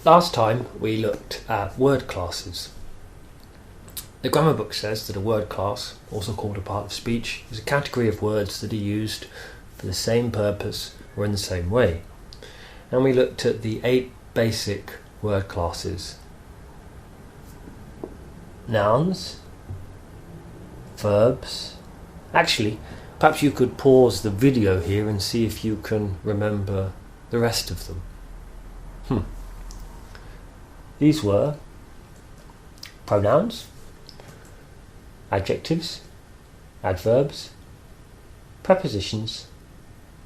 Last time we looked at word classes. The grammar book says that a word class, also called a part of speech, is a category of words that are used for the same purpose or in the same way. And we looked at the 8 basic word classes: nouns, verbs. Actually, perhaps you could pause the video here and see if you can remember the rest of them. These were pronouns, adjectives, adverbs, prepositions,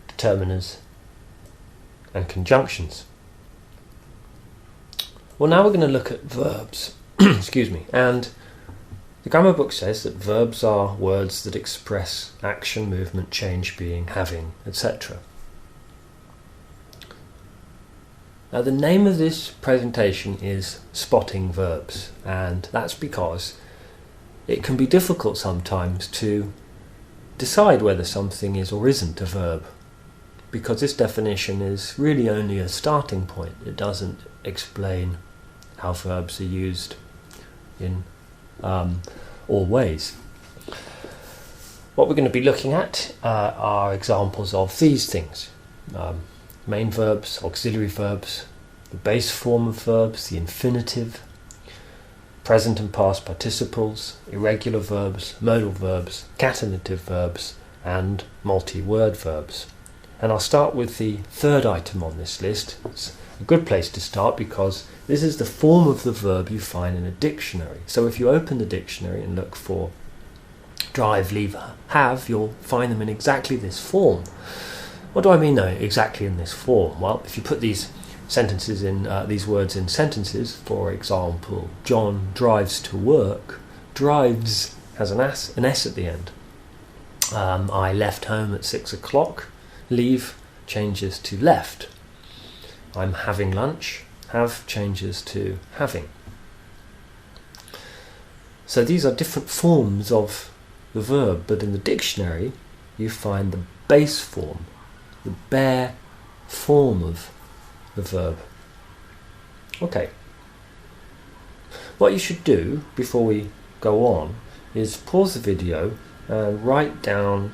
determiners, and conjunctions. Well, now we're going to look at verbs. Excuse me. And the grammar book says that verbs are words that express action, movement, change, being, having, etc. Now, the name of this presentation is Spotting Verbs, and that's because it can be difficult sometimes to decide whether something is or isn't a verb, because this definition is really only a starting point. It doesn't explain how verbs are used in all ways. What we're going to be looking at are examples of these things: main verbs, auxiliary verbs, the base form of verbs, the infinitive, present and past participles, irregular verbs, modal verbs, catenative verbs, and multi-word verbs. And I'll start with the third item on this list. It's a good place to start because this is the form of the verb you find in a dictionary. So if you open the dictionary and look for drive, leave, have, you'll find them in exactly this form. What do I mean though, exactly in this form? Well, if you put these sentences in, these words in sentences, for example, John drives to work, drives has an S at the end. I left home at 6 o'clock, leave changes to left. I'm having lunch, have changes to having. So these are different forms of the verb, but in the dictionary you find the base form, the bare form of the verb. Okay. What you should do before we go on is pause the video and write down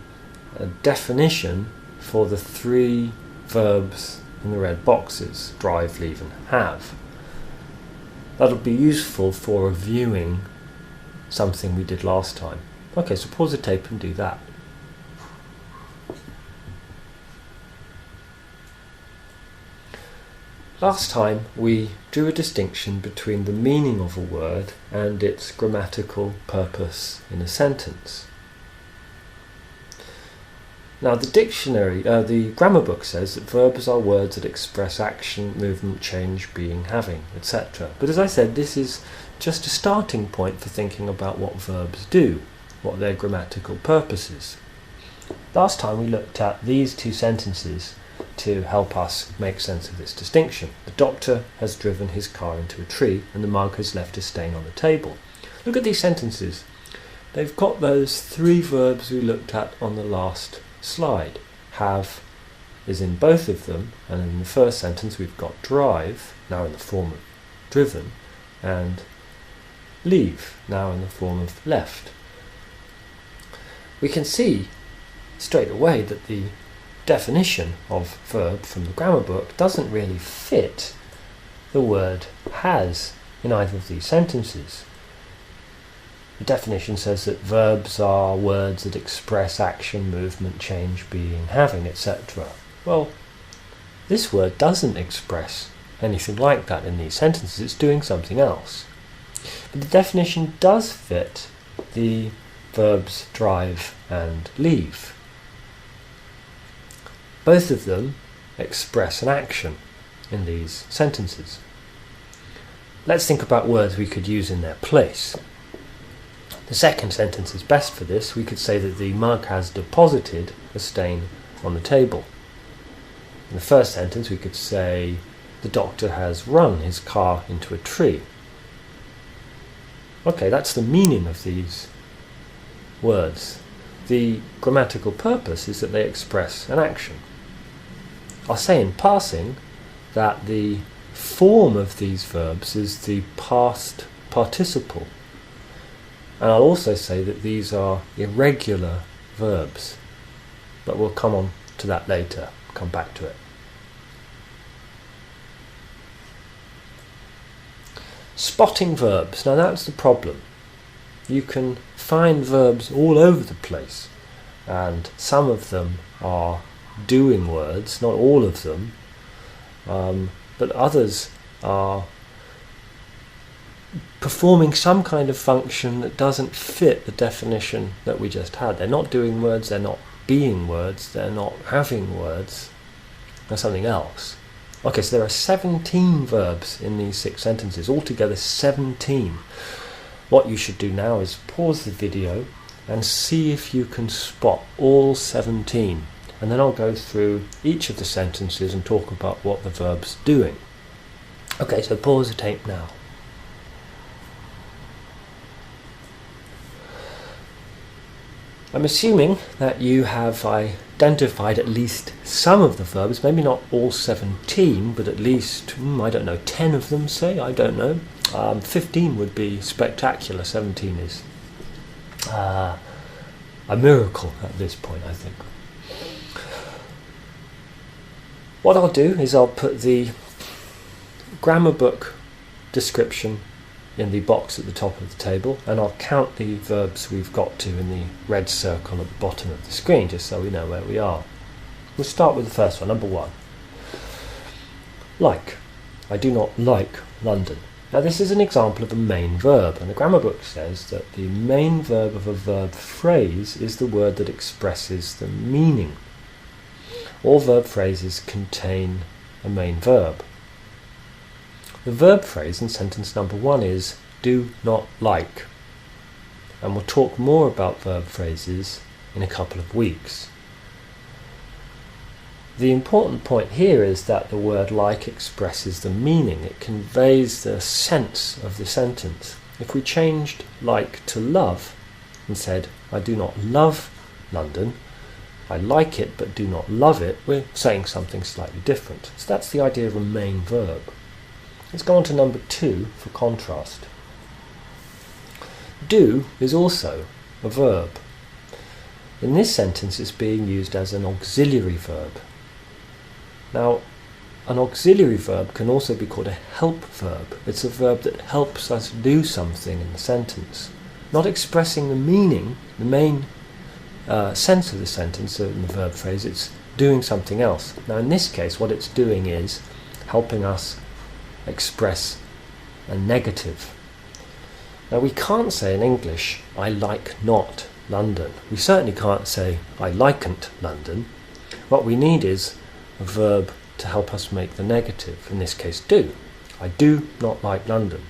a definition for the 3 verbs in the red boxes: drive, leave, and have. That'll be useful for reviewing something we did last time. Okay, so pause the tape and do that. Last time we drew a distinction between the meaning of a word and its grammatical purpose in a sentence. Now the grammar book says that verbs are words that express action, movement, change, being, having, etc. But as I said, this is just a starting point for thinking about what verbs do, what their grammatical purpose is. Last time we looked at these 2 sentences to help us make sense of this distinction. The doctor has driven his car into a tree and the mug has left a stain on the table. Look at these sentences. They've got those 3 verbs we looked at on the last slide. Have is in both of them, and in the first sentence we've got drive, now in the form of driven, and leave, now in the form of left. We can see straight away that the definition of verb from the grammar book doesn't really fit the word has in either of these sentences. The definition says that verbs are words that express action, movement, change, being, having, etc. Well, this word doesn't express anything like that in these sentences. It's doing something else. But the definition does fit the verbs drive and leave. Both of them express an action in these sentences. Let's think about words we could use in their place. The second sentence is best for this. We could say that the mug has deposited a stain on the table. In the first sentence we could say the doctor has run his car into a tree. Okay, that's the meaning of these words. The grammatical purpose is that they express an action. I'll say in passing that the form of these verbs is the past participle. And I'll also say that these are irregular verbs, but we'll come on to that later, come back to it. Spotting verbs. Now that's the problem. You can find verbs all over the place, and some of them are doing words, not all of them, but others are performing some kind of function that doesn't fit the definition that we just had. They're not doing words, they're not being words, they're not having words, they're something else. Okay, so there are 17 verbs in these 6 sentences, altogether 17. What you should do now is pause the video and see if you can spot all 17. And then I'll go through each of the sentences and talk about what the verb's doing. Okay, so pause the tape now. I'm assuming that you have identified at least some of the verbs, maybe not all 17, but at least, 10 of them, say, I don't know. 15 would be spectacular, 17 is a miracle at this point, I think. What I'll do is I'll put the grammar book description in the box at the top of the table, and I'll count the verbs we've got to in the red circle at the bottom of the screen, just so we know where we are. We'll start with the first one, number 1. Like. I do not like London. Now this is an example of a main verb, and the grammar book says that the main verb of a verb phrase is the word that expresses the meaning. All verb phrases contain a main verb. The verb phrase in sentence number 1 is do not like, and we'll talk more about verb phrases in a couple of weeks. The important point here is that the word like expresses the meaning. It conveys the sense of the sentence. If we changed like to love and said I do not love London, I like it but do not love it, we're saying something slightly different. So that's the idea of a main verb. Let's go on to number 2 for contrast. Do is also a verb. In this sentence it's being used as an auxiliary verb. Now, an auxiliary verb can also be called a help verb. It's a verb that helps us do something in the sentence, not expressing the meaning, the main sense of the sentence in the verb phrase. It's doing something else. Now in this case what it's doing is helping us express a negative. Now we can't say in English I like not London. We certainly can't say I liken't London. What we need is a verb to help us make the negative, in this case do. I do not like London.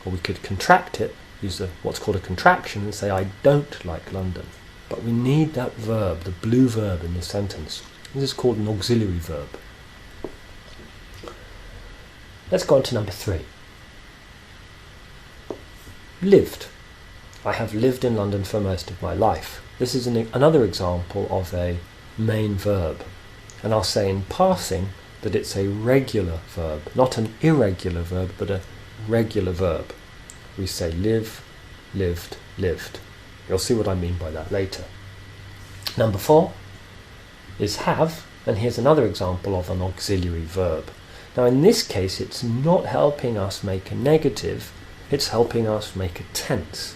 Or we could contract it, use what's called a contraction, and say I don't like London. But we need that verb, the blue verb in the sentence. This is called an auxiliary verb. Let's go on to number 3. Lived. I have lived in London for most of my life. This is another example of a main verb. And I'll say in passing that it's a regular verb, not an irregular verb, but a regular verb. We say live, lived, lived. You'll see what I mean by that later. Number 4 is have, and here's another example of an auxiliary verb. Now in this case it's not helping us make a negative, it's helping us make a tense.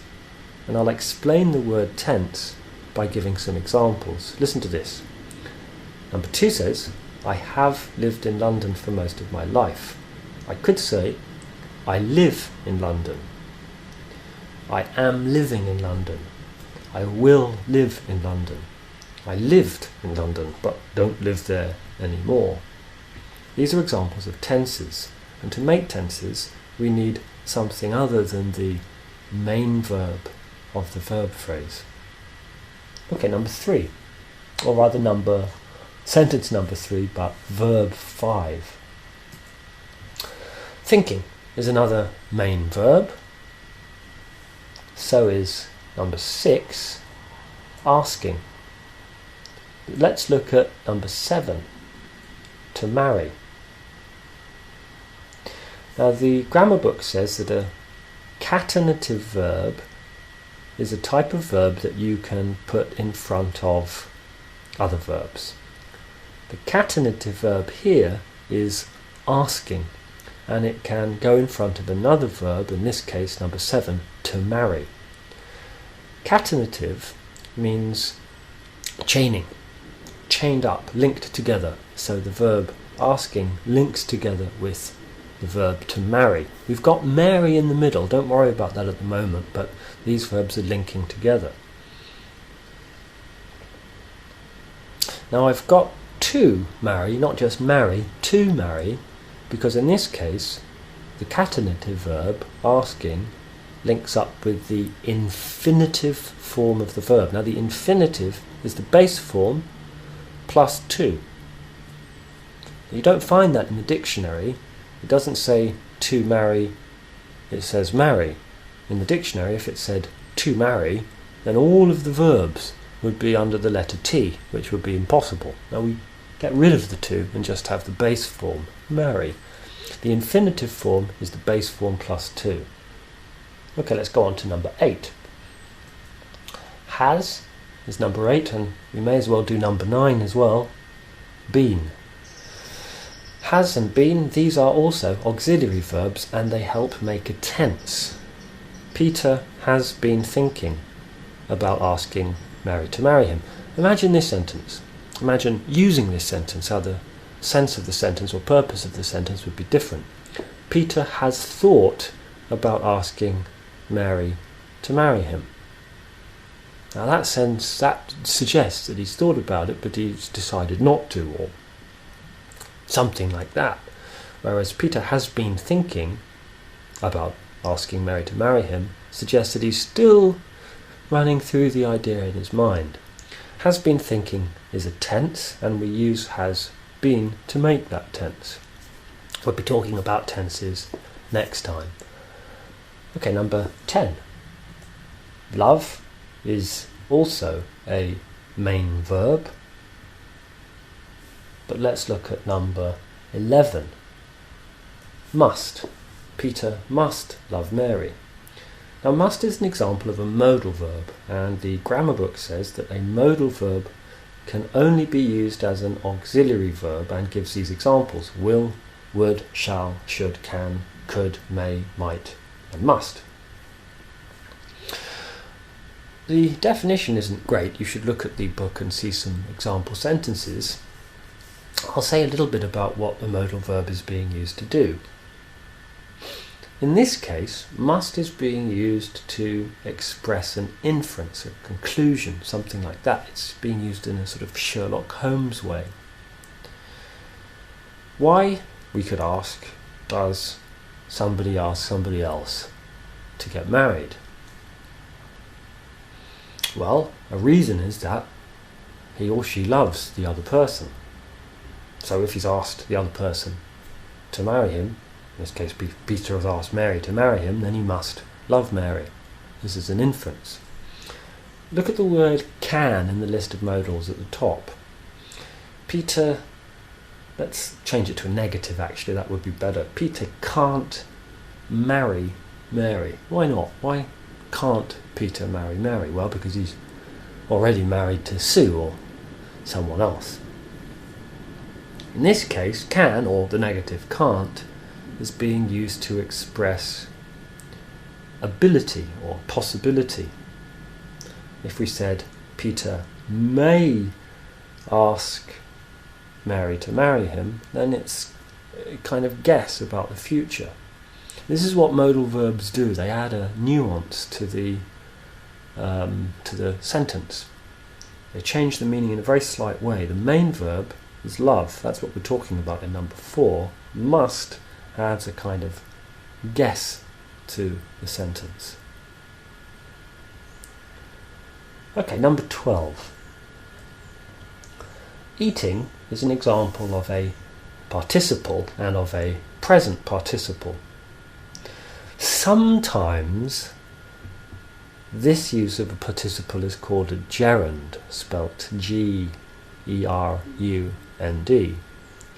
And I'll explain the word tense by giving some examples. Listen to this. Number 2 says, I have lived in London for most of my life. I could say, I live in London. I am living in London. I will live in London. I lived in London, but don't live there anymore. These are examples of tenses, and to make tenses we need something other than the main verb of the verb phrase. Okay, number 3, or rather sentence number 3, but verb 5. Thinking is another main verb. So is number 6, asking. Let's look at number 7, to marry. Now the grammar book says that a catenative verb is a type of verb that you can put in front of other verbs. The catenative verb here is asking, and it can go in front of another verb, in this case number 7, to marry. Catenative means chaining, chained up, linked together. So the verb asking links together with the verb to marry. We've got Mary in the middle, don't worry about that at the moment, but these verbs are linking together. Now I've got to marry, not just marry, to marry, because in this case the catenative verb asking links up with the infinitive form of the verb. Now the infinitive is the base form plus to. You don't find that in the dictionary. It doesn't say to marry, it says marry. In the dictionary, if it said to marry, then all of the verbs would be under the letter T, which would be impossible. Now we get rid of the to and just have the base form, marry. The infinitive form is the base form plus to. Okay, let's go on to number 8. Has is number 8, and we may as well do number 9 as well. Been. Has and been, these are also auxiliary verbs, and they help make a tense. Peter has been thinking about asking Mary to marry him. Imagine this sentence. Imagine using this sentence, how the sense of the sentence or purpose of the sentence would be different. Peter has thought about asking Mary to marry him. Now that suggests that he's thought about it, but he's decided not to, or something like that. Whereas Peter has been thinking about asking Mary to marry him suggests that he's still running through the idea in his mind. Has been thinking is a tense, and we use has been to make that tense. We'll be talking about tenses next time. Okay, number 10. Love is also a main verb. But let's look at number 11. Must. Peter must love Mary. Now must is an example of a modal verb, and the grammar book says that a modal verb can only be used as an auxiliary verb, and gives these examples: will, would, shall, should, can, could, may, might, and must. The definition isn't great. You should look at the book and see some example sentences. I'll say a little bit about what the modal verb is being used to do. In this case, must is being used to express an inference, a conclusion, something like that. It's being used in a sort of Sherlock Holmes way. Why, we could ask, does somebody ask somebody else to get married? Well, a reason is that he or she loves the other person. So if he's asked the other person to marry him, in this case Peter has asked Mary to marry him, then he must love Mary. This is an inference. Look at the word can in the list of modals at the top. Peter, let's change it to a negative actually, that would be better. Peter can't marry Mary. Why not? Why can't Peter marry Mary? Well, because he's already married to Sue or someone else. In this case, can, or the negative can't, is being used to express ability or possibility. If we said Peter may ask Mary to marry him, then it's a kind of guess about the future. This is what modal verbs do. They add a nuance to the sentence. They change the meaning in a very slight way. The main verb is love. That's what we're talking about in number 4. Must adds a kind of guess to the sentence. Okay, number 12. Eating is an example of a participle and of a present participle. Sometimes this use of a participle is called a gerund, spelt G-E-R-U-N-D.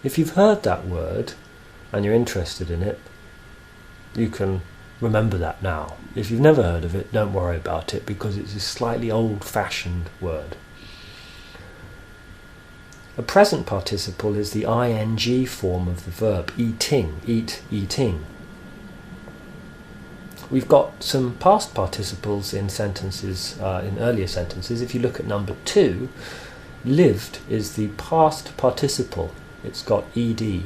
If you've heard that word and you're interested in it, you can remember that now. If you've never heard of it, don't worry about it, because it's a slightly old-fashioned word. A present participle is the ing form of the verb eating, eat, eating. We've got some past participles in sentences, in earlier sentences. If you look at number 2, lived is the past participle. It's got ed.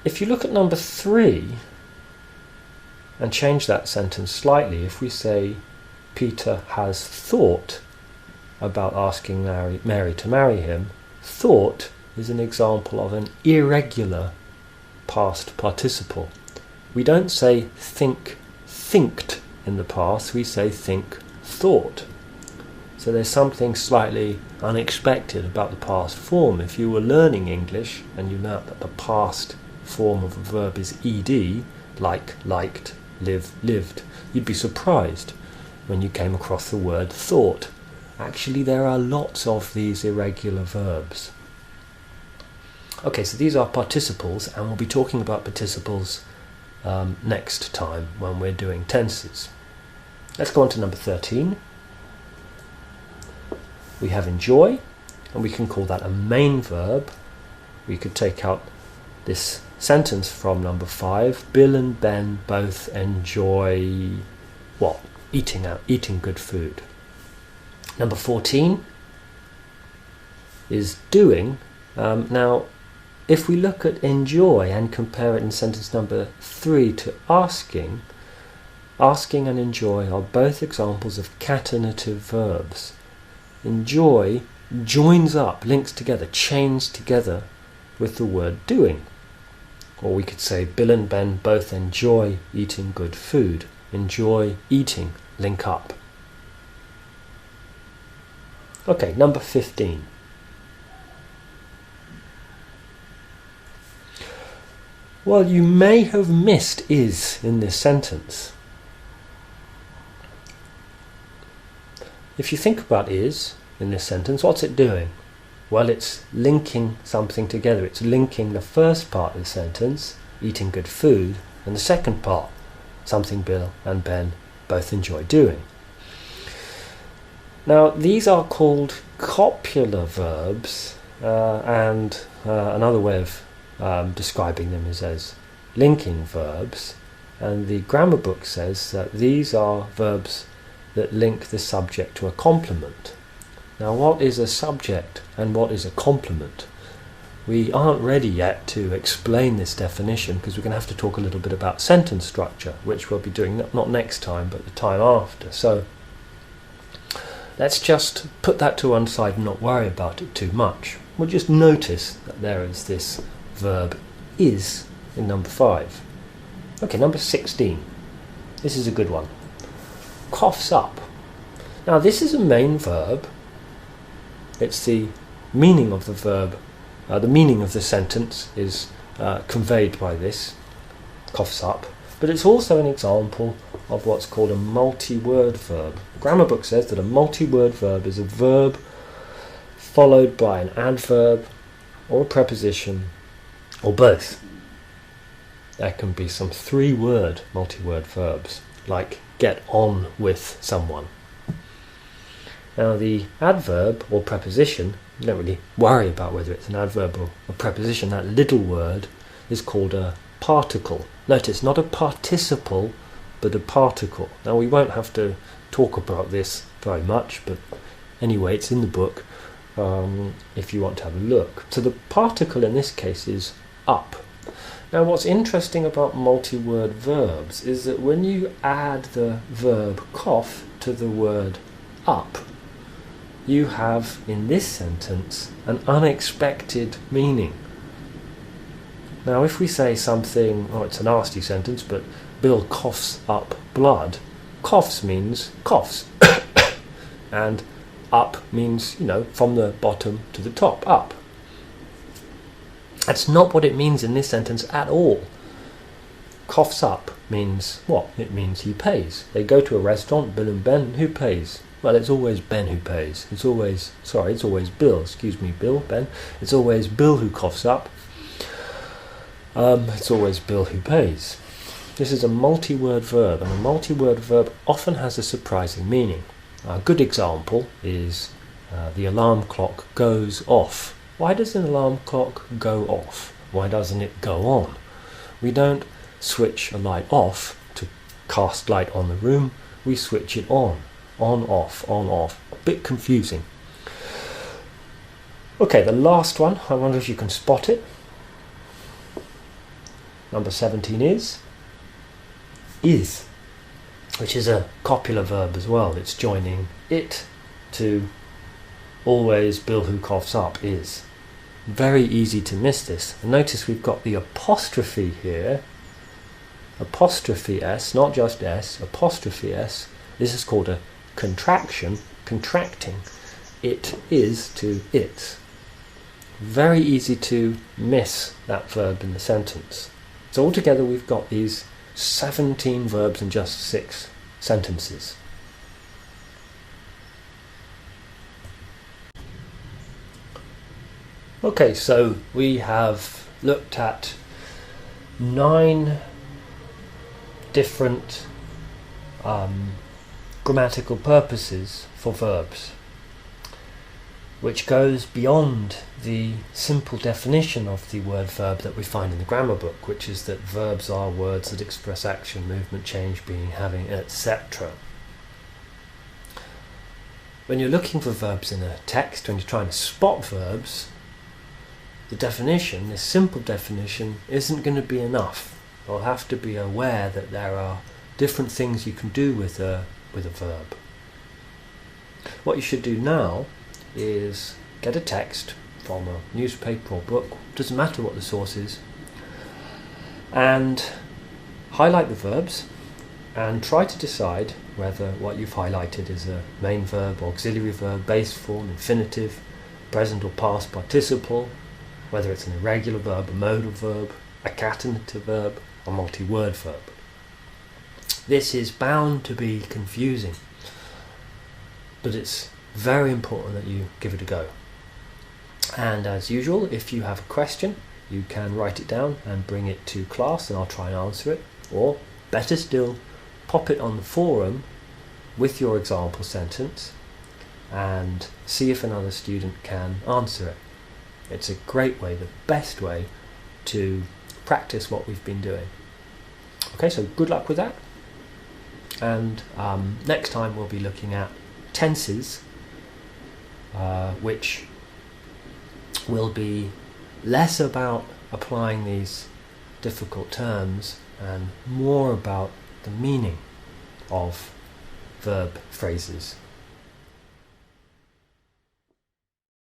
If you look at number 3 and change that sentence slightly, if we say Peter has thought about asking Mary to marry him, thought is an example of an irregular past participle. We don't say think, thinked in the past, we say think, thought. So there's something slightly unexpected about the past form. If you were learning English and you know that the past form of a verb is ed, like, liked, live, lived, you'd be surprised when you came across the word thought. Actually, there are lots of these irregular verbs. Okay, so these are participles, and we'll be talking about participles next time when we're doing tenses. Let's go on to number 13. We have enjoy, and we can call that a main verb. We could take out this sentence from number 5. Bill and Ben both enjoy what? Eating good food. Number 14 is doing. Now, if we look at enjoy and compare it in sentence number 3 to asking, asking and enjoy are both examples of catenative verbs. Enjoy joins up, links together, chains together with the word doing. Or we could say Bill and Ben both enjoy eating good food. Enjoy eating, link up. Okay, number 15. Well, you may have missed is in this sentence. If you think about is in this sentence, what's it doing? Well, it's linking something together. It's linking the first part of the sentence, eating good food, and the second part, something Bill and Ben both enjoy doing. Now, these are called copular verbs, and another way of describing them is as linking verbs. And the grammar book says that these are verbs that link the subject to a complement. Now, what is a subject and what is a complement? We aren't ready yet to explain this definition because we're going to have to talk a little bit about sentence structure, which we'll be doing not next time but the time after. So let's just put that to one side and not worry about it too much. We'll just notice that there is this verb is in number 5. Okay, number 16. This is a good one. Coughs up. Now, this is a main verb. It's the meaning of the verb, the meaning of the sentence is conveyed by this, coughs up, but it's also an example of what's called a multi-word verb. The grammar book says that a multi-word verb is a verb followed by an adverb or a preposition or both. There can be some 3-word multi-word verbs, like get on with someone. Now, the adverb or preposition, you don't really worry about whether it's an adverb or a preposition. That little word is called a particle. Notice, not a participle, but a particle. Now, we won't have to talk about this very much, but anyway, it's in the book if you want to have a look. So the particle in this case is up. Now, what's interesting about multi-word verbs is that when you add the verb cough to the word up, you have, in this sentence, an unexpected meaning. Now, if we say something, it's a nasty sentence, but Bill coughs up blood, coughs means coughs. And up means, from the bottom to the top, up. That's not what it means in this sentence at all. Coughs up means what? It means he pays. They go to a restaurant, Bill and Ben, who pays? Well, it's always Ben who pays. It's always Bill. Excuse me, Bill, Ben. It's always Bill who coughs up. It's always Bill who pays. This is a multi-word verb, and a multi-word verb often has a surprising meaning. A good example is the alarm clock goes off. Why does an alarm clock go off? Why doesn't it go on? We don't switch a light off to cast light on the room. We switch it on off, on off. A bit confusing. Okay, the last one, I wonder if you can spot it. Number 17 is, which is a copular verb as well. It's joining it to always Bill who coughs up, is. Very easy to miss this. And notice we've got the apostrophe here. Apostrophe S, not just S, apostrophe S. This is called a contraction, contracting. It is to it. Very easy to miss that verb in the sentence. So altogether we've got these 17 verbs in just 6 sentences. Okay, so we have looked at 9 different grammatical purposes for verbs, which goes beyond the simple definition of the word verb that we find in the grammar book, which is that verbs are words that express action, movement, change, being, having, etc. When you're looking for verbs in a text, when you're trying to spot verbs, the definition, this simple definition, isn't going to be enough. You'll have to be aware that there are different things you can do with a verb. What you should do now is get a text from a newspaper or book, doesn't matter what the source is, and highlight the verbs and try to decide whether what you've highlighted is a main verb, auxiliary verb, base form, infinitive, present or past participle, whether it's an irregular verb, a modal verb, a catenative verb, a multi-word verb. This is bound to be confusing, but it's very important that you give it a go. And as usual, if you have a question, you can write it down and bring it to class and I'll try and answer it. Or, better still, pop it on the forum with your example sentence and see if another student can answer it. It's a great way, the best way to practice what we've been doing. Okay, so good luck with that. And next time we'll be looking at tenses, which will be less about applying these difficult terms and more about the meaning of verb phrases.